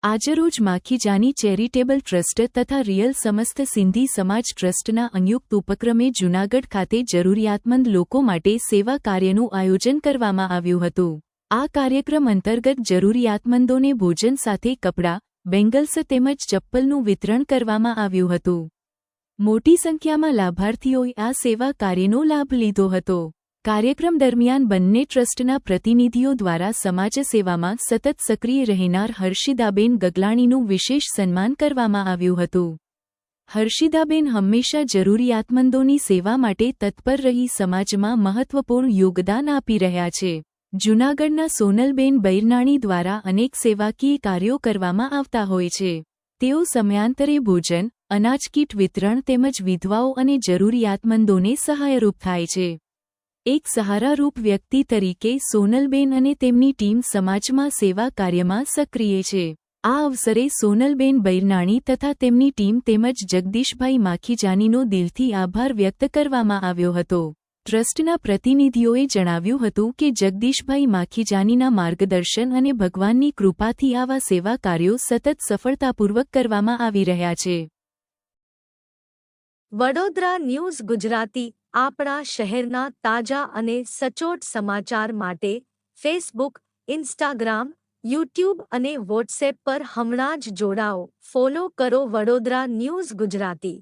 આજરોજ Makhijani charitable trust તથા real સમસ્ત સિંધી સમાજ ટ્રસ્ટના સંયુક્ત ઉપક્રમે જૂનાગઢ ખાતે જરૂરિયાતમંદ લોકો માટે સેવા કાર્યનું આયોજન કરવામાં આવ્યું હતું। આ કાર્યક્રમ અંતર્ગત જરૂરિયાતમંદોને ભોજન સાથે કપડાં, બેંગલ્સ તેમજ ચપ્પલનું વિતરણ કરવામાં આવ્યું હતું। મોટી સંખ્યામાં લાભાર્થીઓએ આ સેવા કાર્યનો લાભ લીધો હતો। કાર્યક્રમ દરમિયાન બંને ટ્રસ્ટના પ્રતિનિધિઓ દ્વારા સમાજ સેવામાં સતત સક્રિય રહેનાર હર્ષિદાબેન ગગલાણીનું વિશેષ સન્માન કરવામાં આવ્યું હતું। હર્ષિદાબેન હંમેશા જરૂરિયાતમંદોની સેવા માટે તત્પર રહી સમાજમાં મહત્વપૂર્ણ યોગદાન આપી રહ્યા છે। જૂનાગઢના સોનલબેન બૈરનાણી દ્વારા અનેક સેવાકીય કાર્યો કરવામાં આવતા હોય છે। તેઓ સમયાંતરે ભોજન, અનાજ કીટ વિતરણ તેમજ વિધવાઓ અને જરૂરિયાતમંદોને સહાયરૂપ થાય છે। એક સહારારૂપ વ્યક્તિ તરીકે સોનલબેન અને તેમની ટીમ સમાજમાં સેવા કાર્યમાં સક્રિય છે। આ અવસરે સોનલબેન બૈરનાણી તથા તેમની ટીમ તેમજ જગદીશભાઈ માખીજાનીનો દિલથી આભાર વ્યક્ત કરવામાં આવ્યો હતો। ટ્રસ્ટના પ્રતિનિધિઓએ જણાવ્યું હતું કે જગદીશભાઈ માખીજાનીના માર્ગદર્શન અને ભગવાનની કૃપાથી આવા સેવા કાર્યો સતત સફળતાપૂર્વક કરવામાં આવી રહ્યા છે। વડોદરા ન્યૂઝ ગુજરાતી આપણા શહેરના તાજા અને સચોટ સમાચાર માટે ફેસબુક, ઇન્સ્ટાગ્રામ, યુટ્યુબ અને વોટ્સએપ પર હમણાં જ જોડાઓ, ફોલો કરો વડોદરા ન્યૂઝ ગુજરાતી।